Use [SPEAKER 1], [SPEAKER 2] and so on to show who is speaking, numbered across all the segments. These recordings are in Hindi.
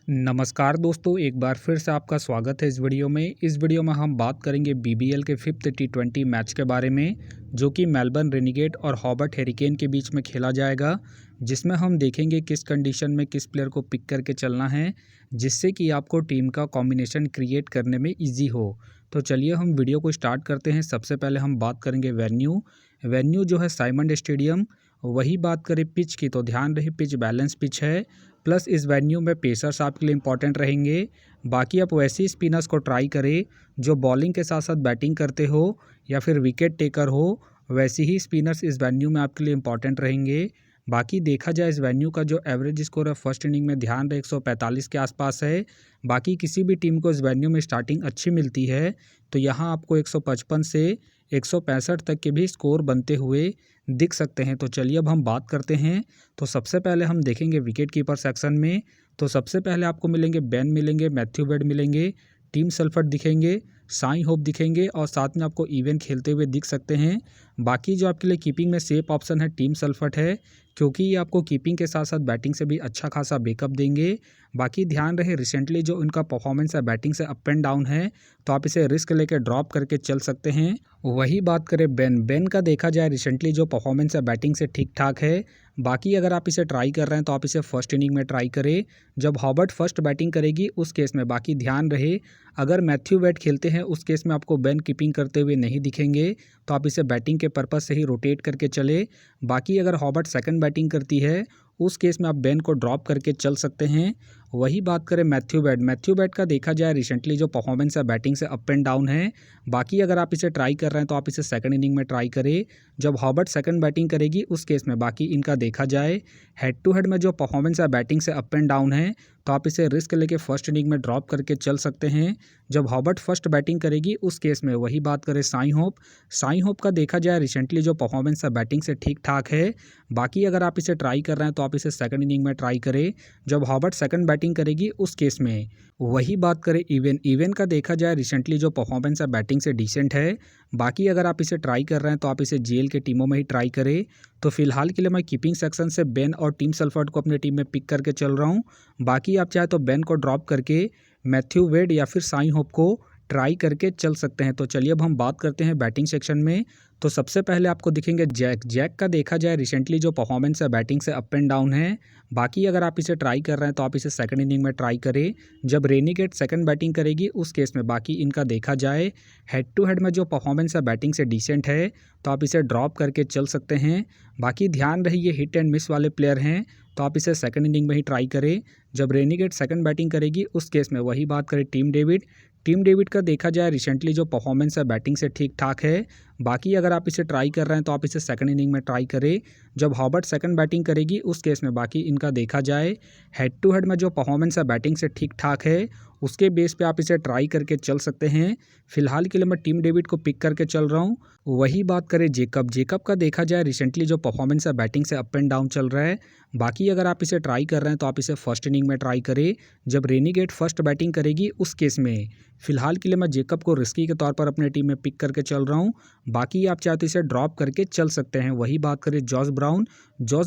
[SPEAKER 1] नमस्कार दोस्तों, एक बार फिर से आपका स्वागत है इस वीडियो में। इस वीडियो में हम बात करेंगे बीबीएल के 5th T20 मैच के बारे में, जो कि मेलबर्न रेनिगेट और हॉबर्ट हेरिकेन के बीच में खेला जाएगा, जिसमें हम देखेंगे किस कंडीशन में किस प्लेयर को पिक करके चलना है, जिससे कि आपको टीम का कॉम्बिनेशन क्रिएट करने में ईजी हो। तो चलिए हम वीडियो को स्टार्ट करते हैं। सबसे पहले हम बात करेंगे वेन्यू जो है साइमंड स्टेडियम। वही बात करें पिच की, तो ध्यान रहे पिच बैलेंस पिच है, प्लस इस वेन्यू में पेसर्स आपके लिए इंपॉर्टेंट रहेंगे। बाकी आप वैसे स्पिनर्स को ट्राई करें जो बॉलिंग के साथ साथ बैटिंग करते हो या फिर विकेट टेकर हो, वैसे ही स्पिनर्स इस वेन्यू में आपके लिए इंपॉर्टेंट रहेंगे। बाकी देखा जाए इस वेन्यू का जो एवरेज स्कोर है फर्स्ट इनिंग में ध्यान रहे 145 के आसपास है। बाकी किसी भी टीम को इस वेन्यू में स्टार्टिंग अच्छी मिलती है, तो यहाँ आपको 155 से 165 तक के भी स्कोर बनते हुए दिख सकते हैं। तो चलिए अब हम बात करते हैं। तो सबसे पहले हम देखेंगे विकेट कीपर सेक्शन में। तो सबसे पहले आपको मिलेंगे बेन मिलेंगे, मैथ्यू वेड मिलेंगे, टीम सेल्फर्ट दिखेंगे, साई होप दिखेंगे और साथ में आपको इवन खेलते हुए दिख सकते हैं। बाकी जो आपके लिए कीपिंग में सेफ ऑप्शन है टीम सेल्फर्ट है, क्योंकि ये आपको कीपिंग के साथ साथ बैटिंग से भी अच्छा खासा बैकअप देंगे। बाकी ध्यान रहे रिसेंटली जो इनका परफॉर्मेंस है बैटिंग से अप एंड डाउन है, तो आप इसे रिस्क लेकर ड्रॉप करके चल सकते हैं। वही बात करें बेन का देखा जाए रिसेंटली जो परफॉर्मेंस है बैटिंग से ठीक ठाक है। बाकी अगर आप इसे ट्राई कर रहे हैं तो आप इसे फर्स्ट इनिंग में ट्राई करें जब हॉबर्ट फर्स्ट बैटिंग करेगी उस केस में। बाकी ध्यान रहे अगर मैथ्यू वेड खेलते हैं उस केस में आपको बेन कीपिंग करते हुए नहीं दिखेंगे, तो आप इसे बैटिंग के पर्पज़ से ही रोटेट करके चले। बाकी अगर हॉबर्ट सेकंड बैटिंग करती है उस केस में आप बेन को ड्रॉप करके चल सकते हैं। वही बात करें मैथ्यू वेड का देखा जाए रिसेंटली जो परफॉर्मेंस है बैटिंग से अप एंड डाउन है। बाकी अगर आप इसे ट्राई कर रहे हैं तो आप इसे सेकंड इनिंग में ट्राई करें जब हॉबर्ट सेकंड बैटिंग करेगी उस केस में। बाकी इनका देखा जाए हेड टू हेड में जो परफॉर्मेंस है बैटिंग से अप एंड डाउन है, तो आप इसे रिस्क लेके फर्स्ट इनिंग में ड्रॉप करके चल सकते हैं जब हॉबर्ट फर्स्ट बैटिंग करेगी उस केस में। वही बात करें साई होप का देखा जाए रिसेंटली जो परफॉर्मेंस है बैटिंग से ठीक ठाक है। बाकी अगर आप इसे ट्राई कर रहे हैं तो आप इसे सेकंड इनिंग में ट्राई करें जब हॉबर्ट सेकंड बैटिंग करेगी उस केस में। वही बात करें इवन का देखा जाए रिसेंटली जो परफॉर्मेंस है बैटिंग से डिसेंट है। बाकी अगर आप इसे ट्राई कर रहे हैं तो आप इसे जेल के टीमों में ही ट्राई करें। तो फिलहाल के लिए मैं कीपिंग सेक्शन से बेन और टीम सेल्फर्ट को अपनी टीम में पिक करके चल रहा हूँ। बाकी आप चाहे तो बेन को ड्रॉप करके मैथ्यू वेड या फिर साई होप को ट्राई करके चल सकते हैं। तो चलिए अब हम बात करते हैं बैटिंग सेक्शन में। तो सबसे पहले आपको दिखेंगे जैक का देखा जाए रिसेंटली जो परफॉर्मेंस है बैटिंग से अप एंड डाउन है। बाकी अगर आप इसे ट्राई कर रहे हैं तो आप इसे सेकंड इनिंग में ट्राई करें जब रेनिगेट सेकंड बैटिंग करेगी उस केस में। बाकी इनका देखा जाए हेड टू हेड में जो परफॉर्मेंस है बैटिंग से डिसेंट है, तो आप इसे ड्रॉप करके चल सकते हैं। बाकी ध्यान रहे ये हिट एंड मिस वाले प्लेयर हैं, तो आप इसे सेकंड इनिंग में ही ट्राई करें जब रेनिगेट सेकंड बैटिंग करेगी उस केस में। वही बात करें टीम डेविड का देखा जाए रिसेंटली जो परफॉर्मेंस है बैटिंग से ठीक ठाक है। बाकी अगर आप इसे ट्राई कर रहे हैं तो आप इसे सेकंड इनिंग में ट्राई करें जब हॉबर्ट सेकंड बैटिंग करेगी उस केस में। बाकी इनका देखा जाए हेड टू हेड में जो परफॉर्मेंस है बैटिंग से ठीक ठाक है, उसके बेस पे आप इसे ट्राई करके चल सकते हैं। फिलहाल के लिए मैं टीम डेविड को पिक करके चल रहा हूँ। वही बात करें जेकब का देखा जाए रिसेंटली जो परफॉर्मेंस है बैटिंग से अप एंड डाउन चल रहा है। बाकी अगर आप इसे ट्राई कर रहे हैं तो आप इसे फर्स्ट इनिंग में ट्राई करें जब रेनिगेट फर्स्ट बैटिंग करेगी उस केस में। फिलहाल के लिए मैं जेकब को रिस्की के तौर पर अपने टीम में पिक करके चल रहा हूँ। बाकी आप चाहे तो इसे ड्रॉप करके चल सकते हैं। वही बात करें जॉस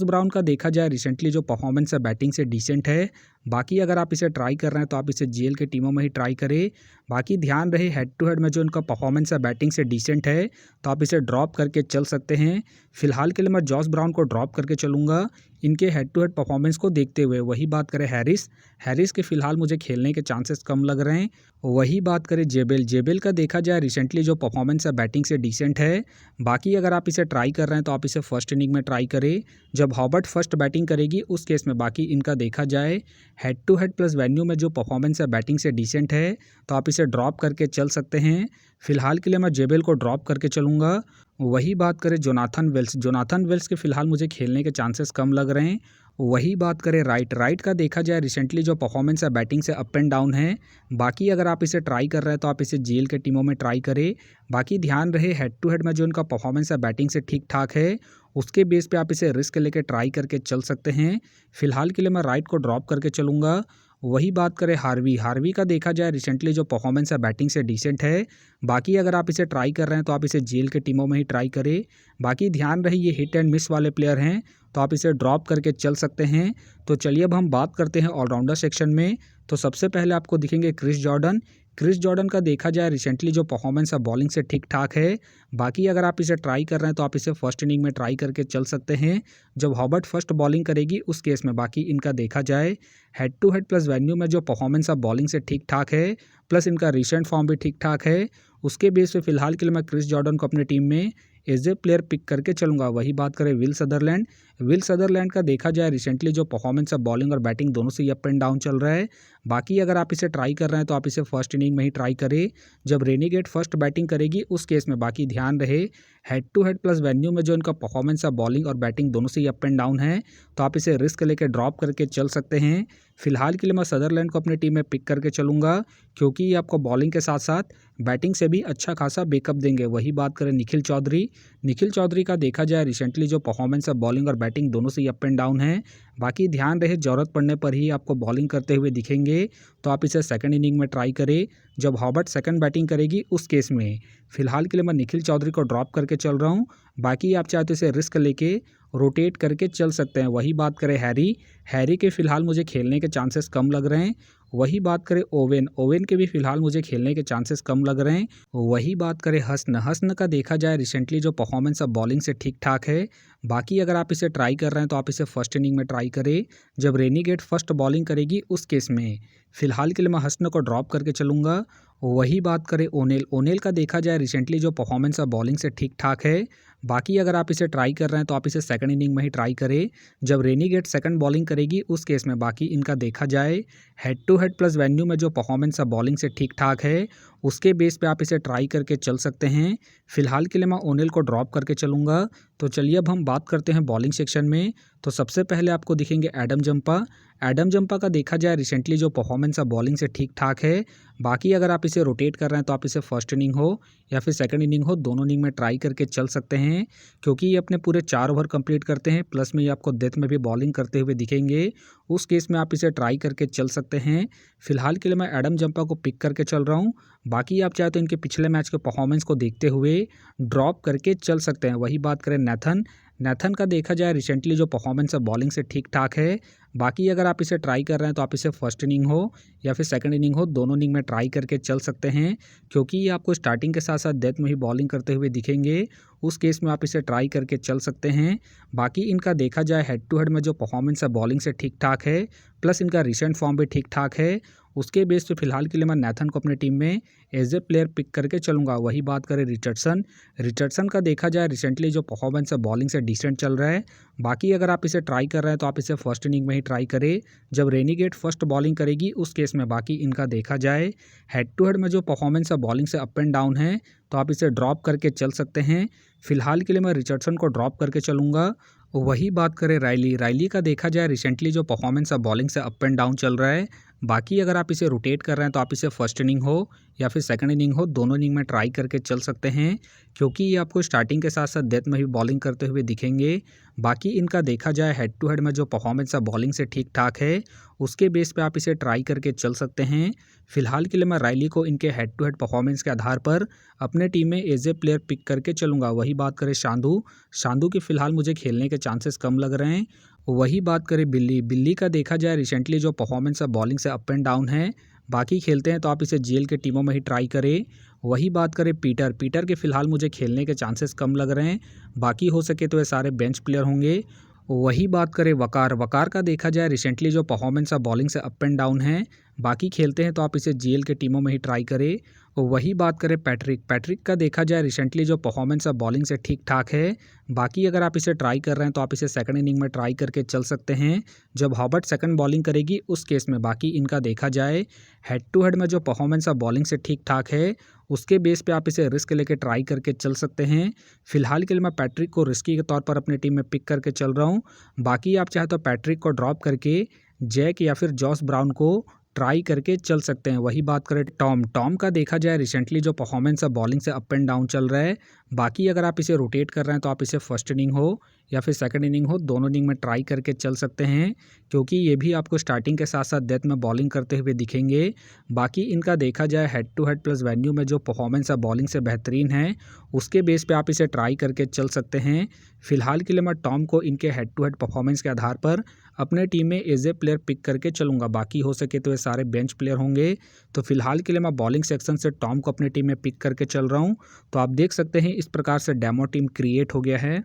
[SPEAKER 1] ब्राउन का देखा जाए रिसेंटली जो परफॉर्मेंस है बैटिंग से डिसेंट है। बाकी अगर आप इसे ट्राई कर रहे हैं तो आप इसे जेल के टीमों में ही ट्राई करें। बाकी ध्यान रहे हेड टू हेड में जो इनका परफॉर्मेंस है बैटिंग से डिसेंट है, तो आप इसे ड्रॉप करके चल सकते हैं। फिलहाल के लिए मैं जॉस ब्राउन को ड्रॉप करके चलूँगा इनके हेड टू हेड परफॉर्मेंस को देखते हुए। वही बात करें हैरिस के फिलहाल मुझे खेलने के चांसेस कम लग रहे हैं। वही बात करें जेबेल का देखा जाए रिसेंटली जो परफॉर्मेंस है बैटिंग से डिसेंट है। बाकी अगर आप इसे ट्राई कर रहे हैं तो आप इसे फर्स्ट इनिंग में ट्राई करें जब हॉबर्ट फर्स्ट बैटिंग करेगी उस केस में। बाकी इनका देखा जाए head to head plus venue में जो परफॉर्मेंस है बैटिंग से डिसेंट है, तो आप इसे ड्रॉप करके चल सकते हैं। फिलहाल के लिए मैं जेबेल को ड्रॉप करके चलूँगा। वही बात करें जोनाथन वेल्स के फिलहाल मुझे खेलने के चांसेस कम लग रहे हैं। वही बात करें राइट का देखा जाए रिसेंटली जो परफॉर्मेंस है बैटिंग से अप एंड डाउन है। बाकी अगर आप इसे ट्राई कर रहे हैं तो आप इसे जेल के टीमों में ट्राई करें। बाकी ध्यान रहे हेड टू हेड में जो इनका परफॉर्मेंस है बैटिंग से ठीक ठाक है, उसके बेस पे आप इसे रिस्क लेके ट्राई करके चल सकते हैं। फिलहाल के लिए मैं राइट को ड्रॉप करके चलूँगा। वही बात करें हार्वी का देखा जाए रिसेंटली जो परफॉर्मेंस है बैटिंग से डिसेंट है। बाकी अगर आप इसे ट्राई कर रहे हैं तो आप इसे जेल के टीमों में ही ट्राई करें। बाकी ध्यान रहे ये हिट एंड मिस वाले प्लेयर हैं, तो आप इसे ड्रॉप करके चल सकते हैं। तो चलिए अब हम बात करते हैं ऑलराउंडर सेक्शन में। तो सबसे पहले आपको दिखेंगे क्रिस जॉर्डन। क्रिस जॉर्डन का देखा जाए रिसेंटली जो परफॉर्मेंस है बॉलिंग से ठीक ठाक है। बाकी अगर आप इसे ट्राई कर रहे हैं तो आप इसे फर्स्ट इनिंग में ट्राई करके चल सकते हैं जब हॉबर्ट फर्स्ट बॉलिंग करेगी उस केस में। बाकी इनका देखा जाए head to head plus venue में जो परफॉर्मेंस है बॉलिंग से ठीक ठाक है, प्लस इनका रिसेंट फॉर्म भी ठीक ठाक है। उसके बेस पे फिलहाल के लिए मैं क्रिस जॉर्डन को अपनी टीम में एज ए प्लेयर पिक करके चलूंगा। वही बात करें विल सदरलैंड। विल सदरलैंड का देखा जाए रिसेंटली जो परफॉर्मेंस है बॉलिंग और बैटिंग दोनों से अप एंड डाउन चल रहा है। बाकी अगर आप इसे ट्राई कर रहे हैं तो आप इसे फर्स्ट इनिंग में ही ट्राई करें जब रेनीगेट फर्स्ट बैटिंग करेगी उस केस में। बाकी ध्यान रहे head to head plus venue में जो इनका परफॉर्मेंस है बॉलिंग और बैटिंग दोनों से अप एंड डाउन है, तो आप इसे रिस्क लेके ड्रॉप करके चल सकते हैं। फिलहाल के लिए मैं सदरलैंड को अपनी टीम में पिक करके चलूंगा क्योंकि ये आपको बॉलिंग के साथ साथ बैटिंग से भी अच्छा खासा बैकअप देंगे। वही बात करें निखिल चौधरी। निखिल चौधरी का देखा जाए रिसेंटली जो परफॉर्मेंस है बॉलिंग और बैटिंग दोनों से अप एंड डाउन है। बाकी ध्यान रहे ज़रूरत पड़ने पर ही आपको बॉलिंग करते हुए दिखेंगे, तो आप इसे सेकंड इनिंग में ट्राई करें जब हॉबर्ट सेकंड बैटिंग करेगी उस केस में। फिलहाल के लिए मैं निखिल चौधरी को ड्रॉप करके चल रहा हूँ। बाकी आप चाहे तो इसे रिस्क लेके रोटेट करके चल सकते हैं। वही बात करें हैरी। हैरी के फिलहाल मुझे खेलने के चांसेस कम लग रहे हैं। वही बात करें ओवेन। ओवेन के भी फिलहाल मुझे खेलने के चांसेस कम लग रहे हैं। वही बात करें हसन। हसन का देखा जाए रिसेंटली जो परफॉर्मेंस है बॉलिंग से ठीक ठाक है। बाकी अगर आप इसे ट्राई कर रहे हैं तो आप इसे फर्स्ट इनिंग में ट्राई करें जब रेनीगेट फर्स्ट बॉलिंग करेगी उस केस में। फिलहाल के लिए मैं हसन को ड्रॉप करके चलूंगा। वही बात करें ओनेल। ओनेल का देखा जाए रिसेंटली जो परफॉर्मेंस है बॉलिंग से ठीक ठाक है। बाकी अगर आप इसे ट्राई कर रहे हैं तो आप इसे सेकंड इनिंग में ही ट्राई करें जब रेनीगेट सेकंड बॉलिंग करेगी उस केस में। बाकी इनका देखा जाए head to head plus venue में जो परफॉर्मेंस है बॉलिंग से ठीक ठाक है, उसके बेस पे आप इसे ट्राई करके चल सकते हैं। फिलहाल के लिए मैं ओनेल को ड्रॉप करके चलूंगा। तो चलिए अब हम बात करते हैं बॉलिंग सेक्शन में। तो सबसे पहले आपको दिखेंगे एडम जंपा। एडम जंपा का देखा जाए रिसेंटली जो परफॉर्मेंस है बॉलिंग से ठीक ठाक है। बाकी अगर आप इसे रोटेट कर रहे हैं तो आप इसे फर्स्ट इनिंग हो या फिर सेकंड इनिंग हो, दोनों इनिंग में ट्राई करके चल सकते हैं क्योंकि ये अपने पूरे 4 ओवर कंप्लीट करते हैं, प्लस में ये आपको डेथ में भी बॉलिंग करते हुए दिखेंगे। उस केस में आप इसे ट्राई करके चल सकते हैं। फिलहाल के लिए मैं एडम जंपा को पिक करके चल रहा हूँ। बाकी आप चाहे तो इनके पिछले मैच के परफॉर्मेंस को देखते हुए ड्रॉप करके चल सकते हैं। वही बात करें नेथन। नेथन का देखा जाए रिसेंटली जो परफॉर्मेंस है बॉलिंग से ठीक ठाक है। बाकी अगर आप इसे ट्राई कर रहे हैं तो आप इसे फर्स्ट इनिंग हो या फिर सेकंड इनिंग हो, दोनों इनिंग में ट्राई करके चल सकते हैं क्योंकि ये आपको स्टार्टिंग के साथ साथ डेथ में ही बॉलिंग करते हुए दिखेंगे। उस केस में आप इसे ट्राई करके चल सकते हैं। बाकी इनका देखा जाए हेड टू हेड में जो परफॉर्मेंस है बॉलिंग से ठीक ठाक है, प्लस इनका रिसेंट फॉर्म भी ठीक ठाक है। उसके बेस पे फिलहाल के लिए मैं नेथन को अपनी टीम में एज ए प्लेयर पिक करके चलूंगा। वही बात करें रिचर्डसन। रिचर्डसन का देखा जाए रिसेंटली जो परफॉर्मेंस है बॉलिंग से डिसेंट चल रहा है। बाकी अगर आप इसे ट्राई कर रहे हैं तो आप इसे फर्स्ट इनिंग में ही ट्राई करें जब रेनीगेट फर्स्ट बॉलिंग करेगी उस केस में। बाकी इनका देखा जाए हेड टू हेड में जो परफॉर्मेंस है बॉलिंग से अप एंड डाउन है, तो आप इसे ड्रॉप करके चल सकते हैं। फिलहाल के लिए मैं रिचर्डसन को ड्रॉप करके चलूंगा। वही बात करें रायली। रायली का देखा जाए रिसेंटली जो परफॉर्मेंस है बॉलिंग से अप एंड डाउन चल रहा है। बाकी अगर आप इसे रोटेट कर रहे हैं तो आप इसे फर्स्ट इनिंग हो या फिर सेकंड इनिंग हो, दोनों इनिंग में ट्राई करके चल सकते हैं क्योंकि ये आपको स्टार्टिंग के साथ साथ डेथ में भी बॉलिंग करते हुए दिखेंगे। बाकी इनका देखा जाए हेड टू हेड में जो परफॉर्मेंस है बॉलिंग से ठीक ठाक है, उसके बेस पे आप इसे ट्राई करके चल सकते हैं। फिलहाल के लिए मैं रायली को इनके हेड टू हेड परफॉर्मेंस के आधार पर अपने टीम में एज ए प्लेयर पिक करके चलूंगा। वही बात करें शांधु। शांधु की फिलहाल मुझे खेलने के चांसेस कम लग रहे हैं। वही बात करें बिल्ली। बिल्ली का देखा जाए रिसेंटली जो परफॉर्मेंस है बॉलिंग से अप एंड डाउन है। बाकी खेलते हैं तो आप इसे जीएल के टीमों में ही ट्राई करें। वही बात करें पीटर। पीटर के फिलहाल मुझे खेलने के चांसेस कम लग रहे हैं। बाकी हो सके तो ये सारे बेंच प्लेयर होंगे। वही बात करें वकार। वकार का देखा जाए रिसेंटली जो परफॉर्मेंस है बॉलिंग से अप एंड डाउन है। बाकी खेलते हैं तो आप इसे जीएल के टीमों में ही ट्राई करें। वही बात करें पैट्रिक। पैट्रिक का देखा जाए रिसेंटली जो परफॉर्मेंस है बॉलिंग से ठीक ठाक है। बाकी अगर आप इसे ट्राई कर रहे हैं तो आप इसे सेकंड इनिंग में ट्राई करके चल सकते हैं जब हॉबर्ट सेकंड बॉलिंग करेगी उस केस में। बाकी इनका देखा जाए हेड टू हेड में जो परफॉर्मेंस है बॉलिंग से ठीक ठाक है, उसके बेस पे आप इसे रिस्क लेके ट्राई करके चल सकते हैं। फिलहाल के लिए मैं पैट्रिक को रिस्की के तौर पर अपनी टीम में पिक करके चल रहा हूँ। बाकी आप चाहे तो पैट्रिक को ड्रॉप करके जैक या फिर जॉस ब्राउन को ट्राई करके चल सकते हैं। वही बात करें टॉम। टॉम का देखा जाए रिसेंटली जो परफॉर्मेंस है बॉलिंग से अप एंड डाउन चल रहा है। बाकी अगर आप इसे रोटेट कर रहे हैं तो आप इसे फर्स्ट इनिंग हो या फिर सेकंड इनिंग हो, दोनों इनिंग में ट्राई करके चल सकते हैं क्योंकि ये भी आपको स्टार्टिंग के साथ साथ डेथ में बॉलिंग करते हुए दिखेंगे। बाकी इनका देखा जाए head to head plus venue में जो परफॉर्मेंस है बॉलिंग से बेहतरीन है, उसके बेस पे आप इसे ट्राई करके चल सकते हैं। फिलहाल के लिए मैं टॉम को इनके हेड टू हेड परफॉर्मेंस के आधार पर अपने टीम में एज ए प्लेयर पिक करके चलूँगा, बाकी हो सके तो ये सारे बेंच प्लेयर होंगे। तो फिलहाल के लिए मैं बॉलिंग सेक्शन से टॉम को अपनी टीम में पिक करके चल रहा हूँ। तो आप देख सकते हैं इस प्रकार से डेमो टीम क्रिएट हो गया है।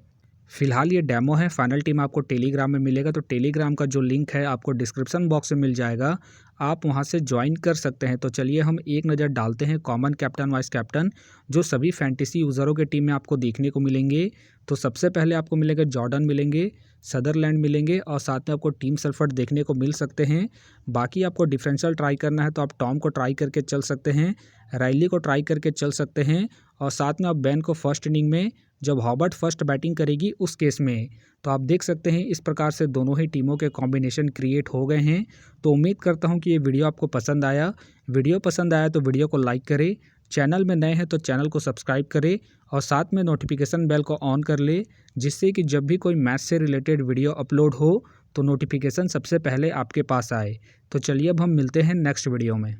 [SPEAKER 1] फिलहाल ये डेमो है, फाइनल टीम आपको टेलीग्राम में मिलेगा। तो टेलीग्राम का जो लिंक है आपको डिस्क्रिप्शन बॉक्स में मिल जाएगा, आप वहां से ज्वाइन कर सकते हैं। तो चलिए हम एक नज़र डालते हैं कॉमन कैप्टन वाइस कैप्टन जो सभी फैंटेसी यूज़रों के टीम में आपको देखने को मिलेंगे। तो सबसे पहले आपको मिलेगा जॉर्डन मिलेंगे, सदरलैंड मिलेंगे और साथ में आपको टीम सल्फर्ट देखने को मिल सकते हैं। बाकी आपको डिफरेंशियल ट्राई करना है तो आप टॉम को ट्राई करके चल सकते हैं, राइली को ट्राई करके चल सकते हैं और साथ में आप बेन को फर्स्ट इनिंग में जब हॉबर्ट फर्स्ट बैटिंग करेगी उस केस में। तो आप देख सकते हैं इस प्रकार से दोनों ही टीमों के कॉम्बिनेशन क्रिएट हो गए हैं। तो उम्मीद करता हूं कि ये वीडियो आपको पसंद आया। वीडियो पसंद आया तो वीडियो को लाइक करें, चैनल में नए हैं तो चैनल को सब्सक्राइब करें और साथ में नोटिफिकेशन बेल को ऑन कर ले, जिससे कि जब भी कोई मैच से रिलेटेड वीडियो अपलोड हो तो नोटिफिकेशन सबसे पहले आपके पास आए। तो चलिए अब हम मिलते हैं नेक्स्ट वीडियो में।